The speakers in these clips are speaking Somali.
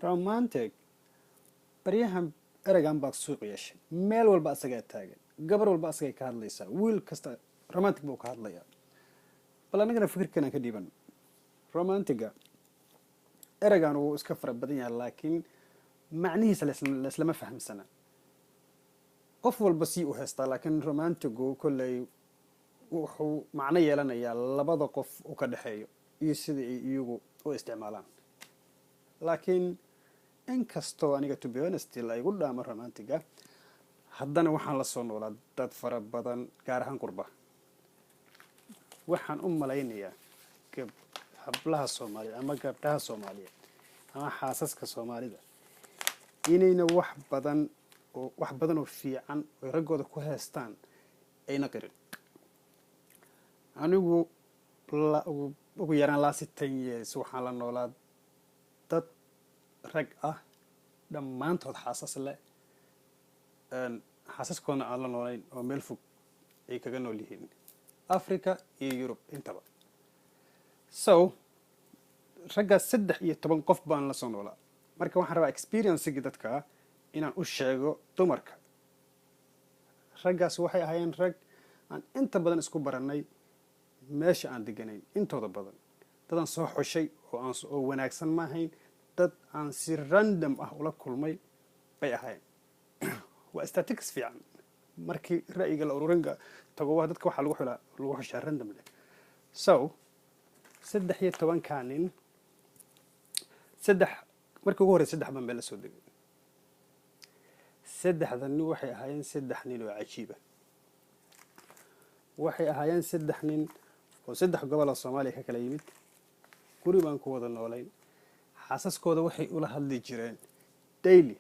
romantic baryahan eragan baa suuq yeeshay meel walba asagaa taagan gabar walba asagay ka hadlaysaa wiil kasta romantic buu ka hadlayaa bal anagana fikirkan ka dhiiban romantiga eragan uu iska fara badan yahay laakiin macnihiisa lama fahamsana qof walba si u haystaa laakiin romantigu kolley wuxuu macno yeelanayaa labada qof u ka dhaxeeyo iyo sida ay iyagu u isticmaalaan laakiin inkastoo aniga to be honest la igu dhaamo romantiga haddana waxaan la soo noolaa dad fara badan gaar ahaan qurba waxaan u malaynayaa hablaha Soomaaliyeed ama gabdhaha Soomaaliyeed ama xaasaska Soomaalida inayna wax badan oo fiican oo ragooda ku haystaan ayna qirin anigu ugu yaraan last 10 years waxaan la noolaa dad rag ah dhammaantood xaasas leh xaasaskoodna aan la noolayn oo meel fog ay kaga nool yihiin Africa iyo Europe intaba so ragga 13 qof baan la soo noolaa marka waxaan rabaa experience-gii dadka inaan u sheego dumarka raggaas waxay ahaayeen rag aan inta badan isku baranay meesha aan deganayn intooda badan dadaan soo xushay oo wanaagsan ma ahayn dad aan si random ah ula kulmay bay ahaayeen waa statistics fiican markii ra'yiga la ururinga tago waa dadka waxa lagu xushaa random leh so 13 kaanin markii ugu horreysay 3 baan meel la soo degay 3 nin waxay ahaayeen 3 nin oo cajiib ah waxay ahaayeen 3 nin oo 3 gobol oo Soomaaliya ka kala yimid guri baan ku wada noolayn xaasaskooda waxay ula hadli jireen daily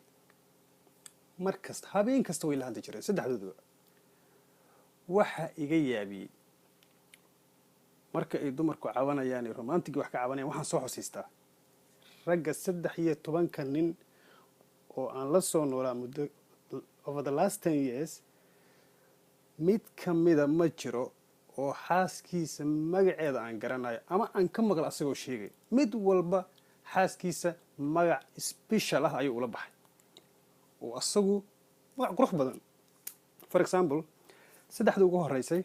markasta habeen kasta way la hadli jireen 3dooduba waxa iga yaabiyay marka ay dumarku cawanayaan romantic wax ka cawanayaan waxaan soo xasuustaa ragga 13 nin oo aan la soo noolaa muddo over the last 10 years mid kamida ma jiro oo xaaskiisa magaceeda aan garanayo ama aan ka maqal asagoo sheegay mid walba xaaskiisa magac special ah ayuu ula baxay oo asagu magac qurux badan for example 3 ugu horeysay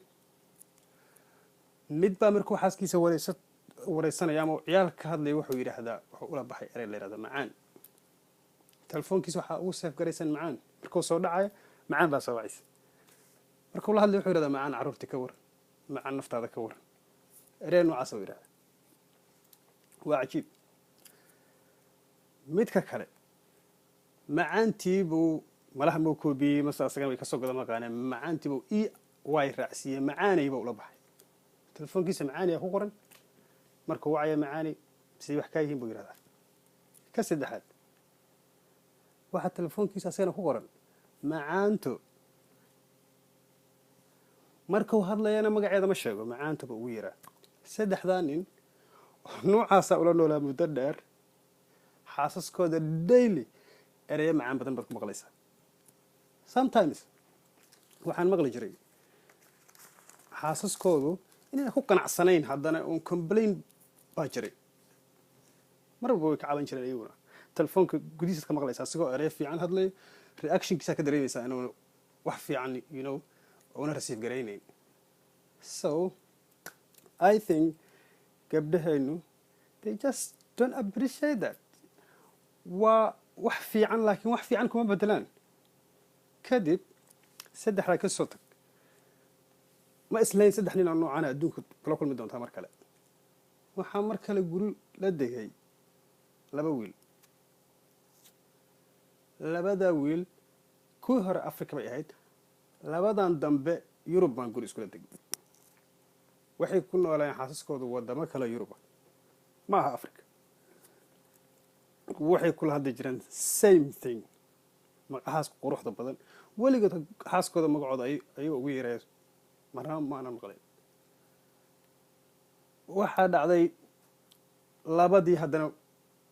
mid baa markuu xaaskiisa wareysanaya ama ciyaal ka hadlay wuxuu yiraahdaa wuxuu ula baxay erey la yiraahdo macaan telefoonkiisa waxa uu save garaysan macaan markuu soo dhacay macaan baa soo wacay markuu la hadlay wuxuu yiraahdaa macaan carruurti ka war macaan naftaada ka war erey noocaas uu yiraahdaa waa cajiib midka kale macaantii buu malaha moo koobiyey masa asagan way ka soo godan maqaaneen macaantii buu way raacsiiyay macaanay buu ula baxay telefoonkiisa macaanay ku qoran markuu wacay macaanay si wax ka yihiin buu yiraahdaa ka saddexaad waxa telefoonkiisa asagana ku qoran macaanto markuu hadlayana magaceeda ma sheego macaanta buu ugu yiraa 3 nin noocaas ula noolaa muddo dheer xaasaskooda daily erey macaan badan baad ku maqlaysaa sometimes waxaan maqli jiray xaasaskoodu inay ku qanacsanayn haddana on complain baa jiray marba way ka caban jireen iyaguna telefoonka gudihiisa ka maqlaysaa asigoo erey fiican hadlay reactionkiisa ka dareemaysaa inuu wax fiican una receive garaynayn so I think gabdhaheenu they just don't appreciate that waa wax fiican laakiin wax fiican kuma bedelaan kadib 3 ka soo tag ma islayn 3 nin oo noocan adduunka kala kulmi doonta mar kale waxa mar kale guri la degay 2 wiil labada wiil ku hore Afrika bay ahayd labadan dambe Europe baan guri isku la degay waxay ku noolayeen xaasaskooda wadamo kale Europe ma aha Afrika waxay kula hadli jireen same thing magacaas quruxda badan waligood xaaskooda magacooda ayuu ugu yeeray marna ma aanan maqlay waxa dhacday labadii haddana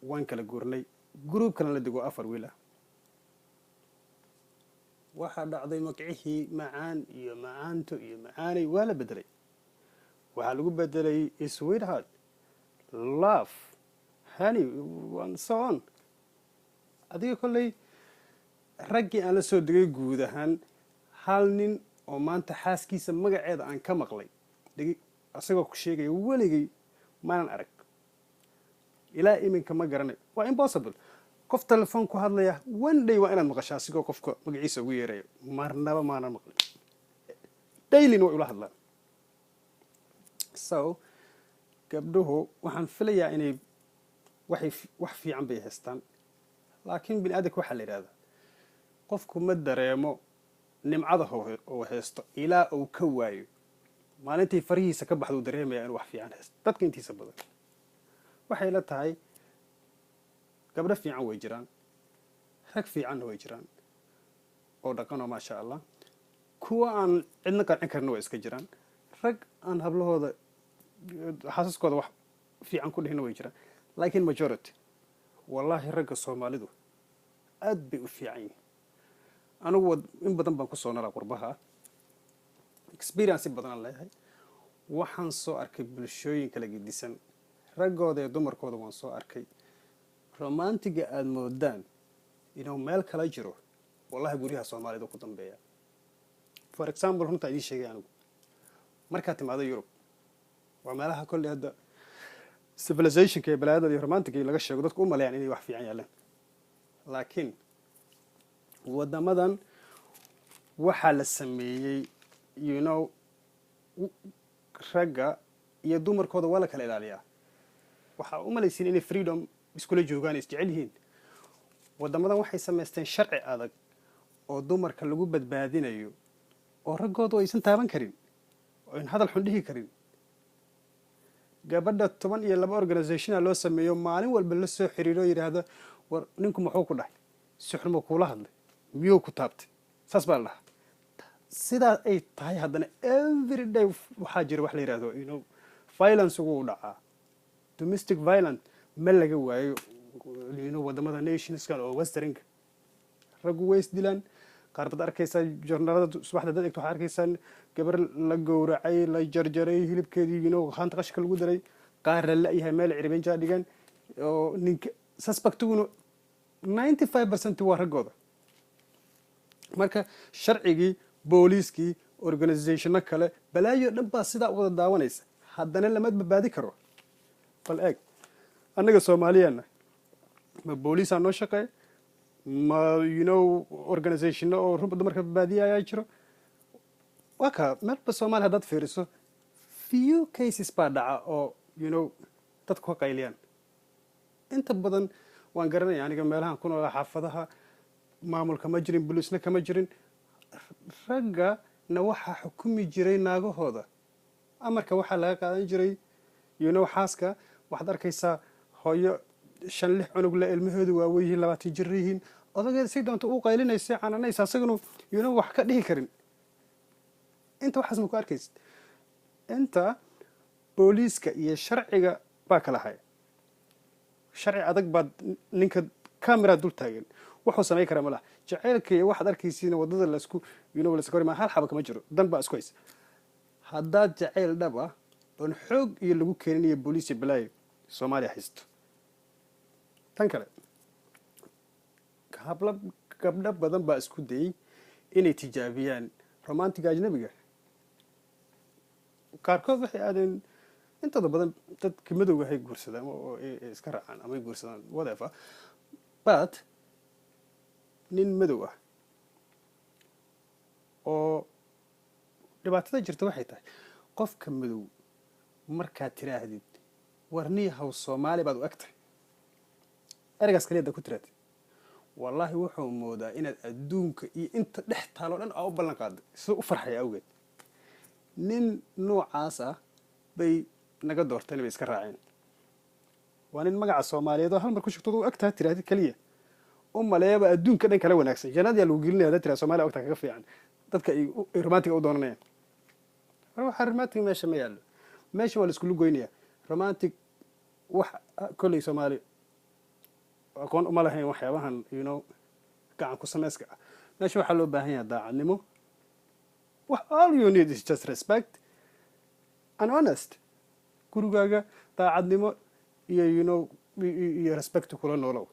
waan kala guurnay group kale la digo 4 wiil ah waxaa dhacday magacihii macaan iyo macaanto iyo macaanay waa la bedelay. waxaa lagu bedelay sweetheart, love, honey and so on. adiga kolley raggii aan la soo degay guud ahaan hal nin oo maanta xaaskiisa magaceeda aan ka maqlay asagoo ku sheegaya weligay maanan arag, ilaa iminka ma garanay. waa impossible. qof telefoon ku hadlaya one day waa inaad maqashaa asigoo qofka magaciisa ugu yeerayo. marnaba maanan maqlin. dailyn way ula hadlaan. so gabdhuhu waxaan filayaa inay wax fiican bay haystaan, laakiin bini aadamka waxaa la yidhahdaa qofku ma dareemo nimcada oo haysto ilaa uu ka waayo. maalintii farihiisa ka baxda uu dareemaya inuu wax fiican haysto. dadka intiisa badan waxay la tahay gabdho fiican way jiraan, rag fiicanna way jiraan oo dhaqanoo maasha allah. kuwa aan cidna qancin karna way iska jiraan. rag aan hablahooda xaasaskooda wax fiican ku dhihina way jiraan. laakiin majority wallaahi ragga soomaalidu aad bay u fiican yihiin. anigu in badan baan kusoo nolaa qurbaha, experience badan aan leeyahay. waxaan soo arkay bulshooyin kala gedisan, raggooda iyo dumarkooda waan soo arkay. romantiga aad moodaan inuu meel kala jiro, wallahi guryaha soomaalida ku dambeeya. for example runta idin sheegay anigu markaad timaado Yurub, waa meelaha kolley hadda civilizationka iyo balaadada iyo romantiga laga sheego dadku u maleeyaan inay wax fiican yaalaan. laakiin wadamadan waxaa la sameeyey ragga iyo dumarkooda waa la kala ilaaliyaa. waxaa u malaysiin inay freedom iskula joogaan, isjecel yihiin. wadamadan waxay samaysteen sharci adag oo dumarka lagu badbaadinayo, oo raggoodu aysan taaban karin, oo in hadal xun dhihi karin. gabadha 12 organizationa loo sameeyo, maalin walba la soo xiriiro yidhaahda war ninku muxuu ku dhahay, si xun ma kuula hadlay, miyuu ku taabtay, saas baa la dhahaa. sidaas ay tahay haddana every day waxaa jira wax la yidhaahdo violence ugu dhacaa. domestic violence ma laga waayo wadamada nationskan oo westernka. raggu way isdilaan. qaar baad arkaysaa journalada subaxda dad egto waxaa arkaysaan gabar la gowracay, la jarjaray, hilibkeedii haanta qashka lagu daray. qaar la la-yahay meel ciribinjaa dhigan. oo ninka suspectiguna 95% waa raggooda. marka sharcigii, booliiskii, organizationno kale balaayo dhan baa sidaa wada daawanaysa, haddana lama badbaadi karo. bal eeg, annaga soomaaliyaana ma booliisaa noo shaqeeya, ma organizationno oo dumarka badbaadiya ayaa jiro. waa kaa meelba soomaaliya haddaad fiiriso few cases baa dhaca oo dadku ka qayliyaan. inta badan waan garanaya aniga meelahan ku noolaa xaafadaha, maamulka ma jirin, booliisna kama jirin. raggana waxaa xukumi jiray naagahooda. amarka waxaa laga qaadan jiray xaaska. waxaad arkaysaa hooyo 5-6 cunug le, ilmahoodu waaweyn yihiin, 20 jir yihiin. odageeda si doonta u qaylinaysa, cananaysa, asaguna wax ka dhihi karin. inta waxaas ma ku arkaysid. inta booliiska iyo sharciga baa kala haya. sharci adag baa ninka camera dul taagan, wuxuu samayn karaa ma laha. jaceylka iyo waxaad arkaysiina wadada laisku hor hal xaba kama jiro, dan baa isku haysa. haddaad jaceyl dhab ah oon xoog iyo lagu keenin iyo booliis iyo balaayo soomaaliya haysto. tan kale gabdho badan baa isku dayay inay tijaabiyaan romantiga ajnabiga. qaarkood waxay aadeen, intooda badan dadka madowga hay guursadaan oo iska raacaan ama ay guursadaan whatever. but nin madow ah oo dhibaatada jirta waxay tahay qofka madow markaad tiraahdid warniya haw Soomaali baad u egtahay, eragaas kaliya ku tiraatid, wallaahi wuxuu moodaa inaad adduunka iyo inta dhex taalo dhan u ballan qaaday sida u farxaya awgeed. nin noocaas ah bay naga doorteen, bay iska raaceen. waa nin magaca Soomaaliyeed oo hal mar ku shugtooda u egtahay tirahdid kaliya, u maleeyaba adduunka dhan kala wanaagsan. jannada lagu gelinaya haddaad tiraahdo Soomaaliya ogtaa kaga fiican dadka ay romantiga u doonanayaan. waxa romantic meesha ma yaallo. meesha waa la isku goynaya. romantic wax kolley Soomaali aqoon uma lahayn waxyaabahan gacan ku samayska ah. meesha waxaa loo baahan yahay daacadnimo. All you need is just respect and honest. gurigaaga daacadnimo iyo iyo respect kula noolow.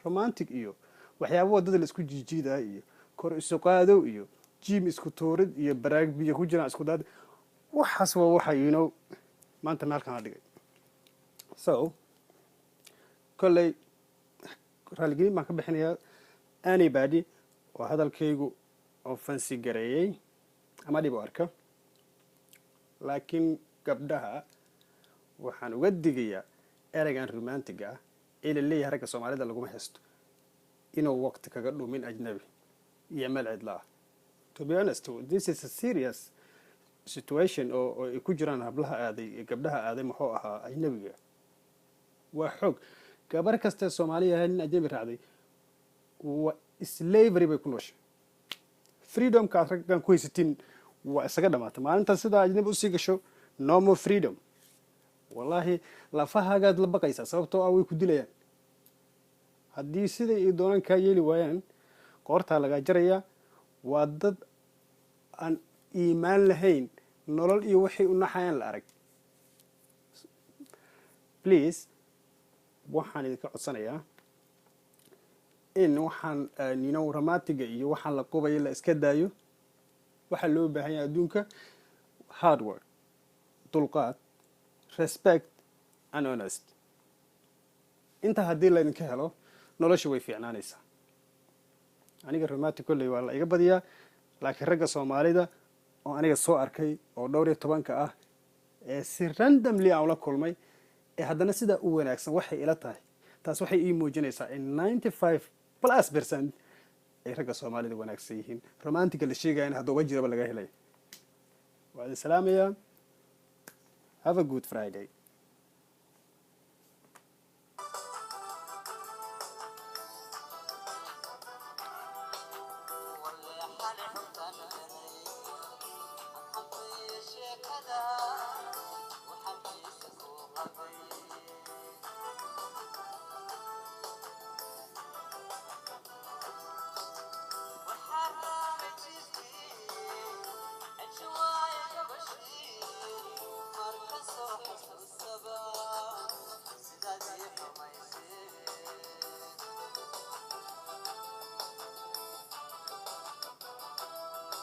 romantic iyo waxyaabo wadada la isku jiijiidaa iyo kor isu qaadow iyo jim isku toorid iyo baraag biyo ku jiraan isku daad waxaas waa waxa maanta meelkan dhigay. So kolley raaligelin baan ka bixinayaa anybody oo hadalkaygu offensive gareeyay ama dhib u arka, laakiin gabdhaha waxaan uga digayaa ereygan romantic ah ee la leeyahay ragga Soomaalida laguma haysto inuu waqti kaga dhumin ajnabi iyo meel cidla ah. To be honest, this is a serious situation oo ay ku jiraan hablaha aaday gabdhaha aaday muxuu ahaa ajnabiga. waa xoog gabar kasta Soomaaliya ah in ajnabi raacday waa slavery bay ku nooshay. freedom ka raggan ku haysatin waa isaga dhamaatay maalinta sida ajnabi u sii gasho no more freedom. wallahi lafahaagaad la baqaysaa sababtoo ah way ku dilayaan. haddii siday ay doonaan kaa yeeli waayaan qoortaa lagaa jarayaa. waa dad aan iimaan lahayn, nolol iyo waxay u naxayaan la arag. please waxaan idinka codsanayaa in waxaan romantiga iyo waxaan la qubayo la iska daayo. waxaa loo baahan yahay adduunka hard work, dulqaad, respect and honest. inta haddii laydinka helo nolosha way fiicnaanaysaa. aniga romantic kolley waa la iga badiyaa, laakiin ragga Soomaalida oo aniga soo arkay oo 12 ah ee si randomly aan la kulmay ee haddana sida u wanaagsan waxay ila tahay taas waxay ii muujinaysaa in 95% ay ragga Soomaalida wanaagsan yihiin. romantic la sheegay in hadduu wajiraba laga helay. waa salaamaya. Have a good Friday. Kada